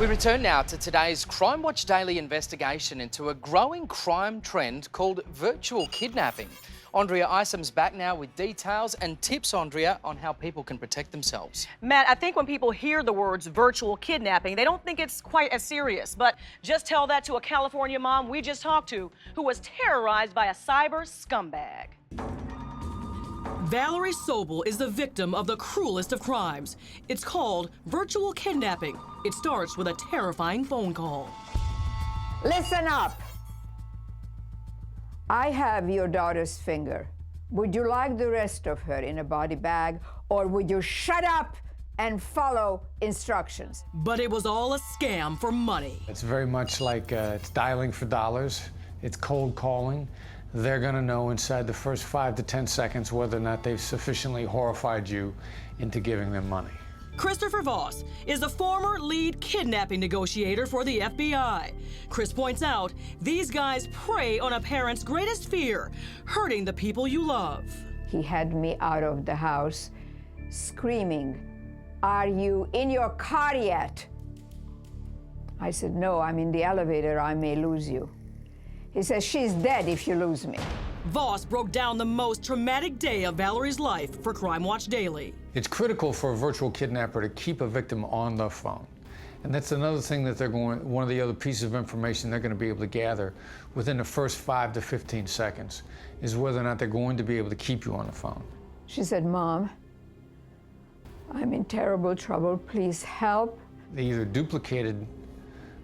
We return now to today's Crime Watch Daily investigation into a growing crime trend called virtual kidnapping. Andrea Isom's back now with details and tips, Andrea, on how people can protect themselves. Matt, I think when people hear the words virtual kidnapping, they don't think it's quite as serious. But just tell that to a California mom we just talked to who was terrorized by a cyber scumbag. Valerie Sobel is the victim of the cruelest of crimes. It's called virtual kidnapping. It starts with a terrifying phone call. Listen up. I have your daughter's finger. Would you like the rest of her in a body bag, or would you shut up and follow instructions? But it was all a scam for money. It's very much like it's dialing for dollars. It's cold calling. They're going to know inside the first 5 to 10 seconds whether or not they've sufficiently horrified you into giving them money. Christopher Voss is the former lead kidnapping negotiator for the FBI. Chris points out these guys prey on a parent's greatest fear, hurting the people you love. He had me out of the house screaming, "Are you in your car yet?" I said, "No, I'm in the elevator. I may lose you." He says, "She's dead if you lose me." Voss broke down the most traumatic day of Valerie's life for Crime Watch Daily. It's critical for a virtual kidnapper to keep a victim on the phone. And that's another thing that one of the other pieces of information they're going to be able to gather within the first 5 to 15 seconds is whether or not they're going to be able to keep you on the phone. She said, "Mom, I'm in terrible trouble. Please help." They either duplicated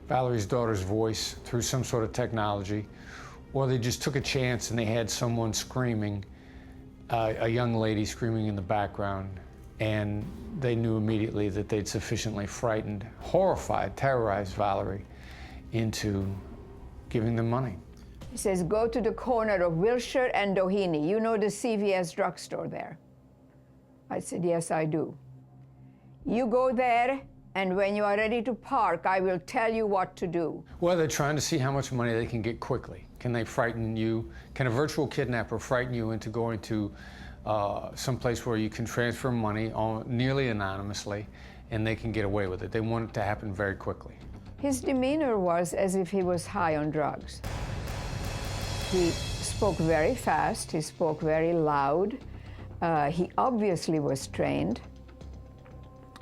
Valerie's daughter's voice through some sort of technology, or they just took a chance and they had someone screaming, a young lady screaming in the background, and they knew immediately that they'd sufficiently frightened, horrified, terrorized Valerie into giving them money. He says, "Go to the corner of Wilshire and Doheny. You know the CVS drugstore there?" I said, "Yes, I do. You go there, and when you are ready to park, I will tell you what to do." Well, they're trying to see how much money they can get quickly. Can they frighten you? Can a virtual kidnapper frighten you into going to someplace where you can transfer money nearly anonymously, and they can get away with it? They want it to happen very quickly. His demeanor was as if he was high on drugs. He spoke very fast. He spoke very loud. He obviously was trained.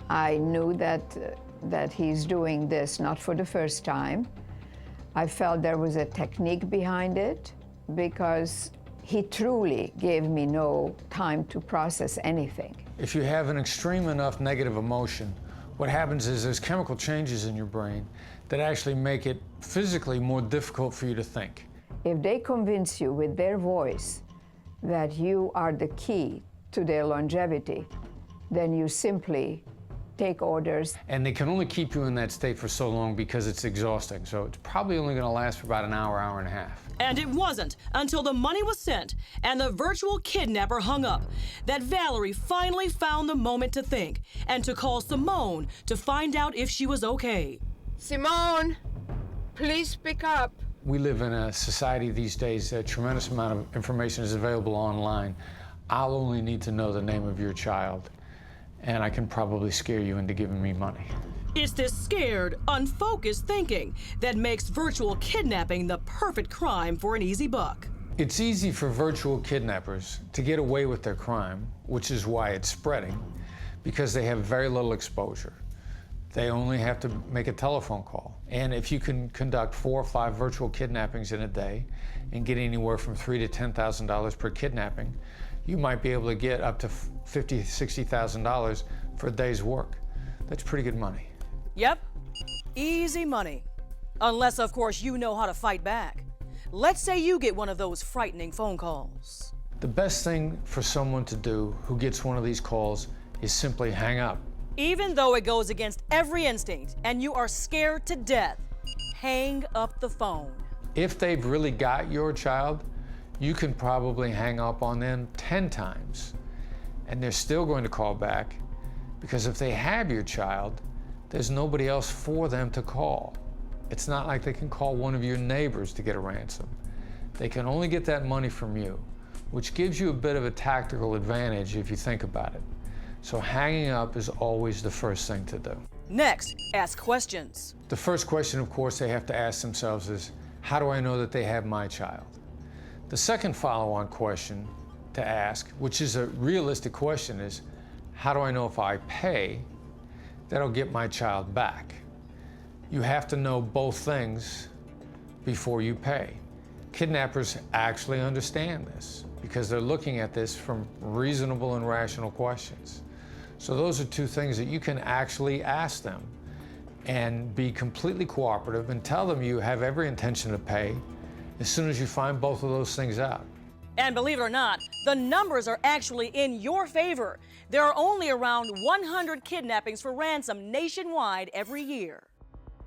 I knew that he's doing this not for the first time. I felt there was a technique behind it because he truly gave me no time to process anything. If you have an extreme enough negative emotion, what happens is there's chemical changes in your brain that actually make it physically more difficult for you to think. If they convince you with their voice that you are the key to their longevity, then you simply take orders. And they can only keep you in that state for so long because it's exhausting. So it's probably only going to last for about an hour, hour and a half. And it wasn't until the money was sent and the virtual kidnapper hung up that Valerie finally found the moment to think and to call Simone to find out if she was okay. "Simone, please pick up." We live in a society these days, a tremendous amount of information is available online. I'll only need to know the name of your child, and I can probably scare you into giving me money. It's this scared, unfocused thinking that makes virtual kidnapping the perfect crime for an easy buck. It's easy for virtual kidnappers to get away with their crime, which is why it's spreading, because they have very little exposure. They only have to make a telephone call. And if you can conduct 4 or 5 virtual kidnappings in a day and get anywhere from $3,000 to $10,000 per kidnapping, you might be able to get up to $50,000, $60,000 for a day's work. That's pretty good money. Yep, easy money. Unless, of course, you know how to fight back. Let's say you get one of those frightening phone calls. The best thing for someone to do who gets one of these calls is simply hang up. Even though it goes against every instinct and you are scared to death, hang up the phone. If they've really got your child, you can probably hang up on them 10 times, and they're still going to call back, because if they have your child, there's nobody else for them to call. It's not like they can call one of your neighbors to get a ransom. They can only get that money from you, which gives you a bit of a tactical advantage if you think about it. So hanging up is always the first thing to do. Next, ask questions. The first question, of course, they have to ask themselves is, how do I know that they have my child? The second follow-on question to ask, which is a realistic question, is, how do I know if I pay that I'll get my child back? You have to know both things before you pay. Kidnappers actually understand this because they're looking at this from reasonable and rational questions. So those are two things that you can actually ask them and be completely cooperative and tell them you have every intention to pay as soon as you find both of those things out. And believe it or not, the numbers are actually in your favor. There are only around 100 kidnappings for ransom nationwide every year.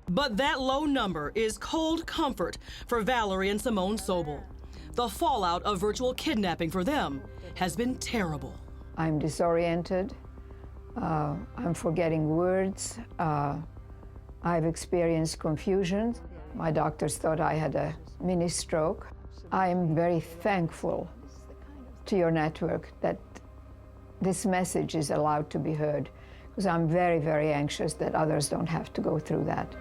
But that low number is cold comfort for Valerie and Simone Sobel. The fallout of virtual kidnapping for them has been terrible. I'm disoriented. I'm forgetting words. I've experienced confusion. My doctors thought I had a mini stroke. I'm very thankful to your network that this message is allowed to be heard, because I'm very, very anxious that others don't have to go through that.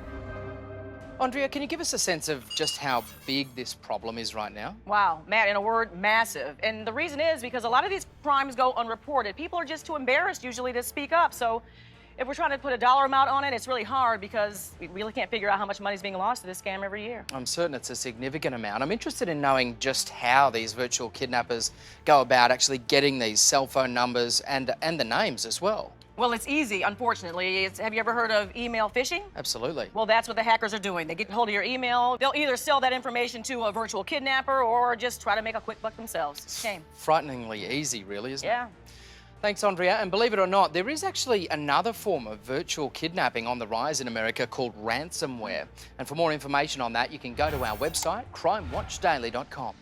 Andrea, can you give us a sense of just how big this problem is right now? Wow, Matt, in a word, massive. And the reason is because a lot of these crimes go unreported. People are just too embarrassed usually to speak up. So if we're trying to put a dollar amount on it, it's really hard because we really can't figure out how much money is being lost to this scam every year. I'm certain it's a significant amount. I'm interested in knowing just how these virtual kidnappers go about actually getting these cell phone numbers and the names as well. Well, it's easy, unfortunately. Have you ever heard of email phishing? Absolutely. Well, that's what the hackers are doing. They get hold of your email. They'll either sell that information to a virtual kidnapper or just try to make a quick buck themselves. It's a shame. Frighteningly easy, really, isn't it? Yeah. Thanks, Andrea. And believe it or not, there is actually another form of virtual kidnapping on the rise in America called ransomware. And for more information on that, you can go to our website, crimewatchdaily.com.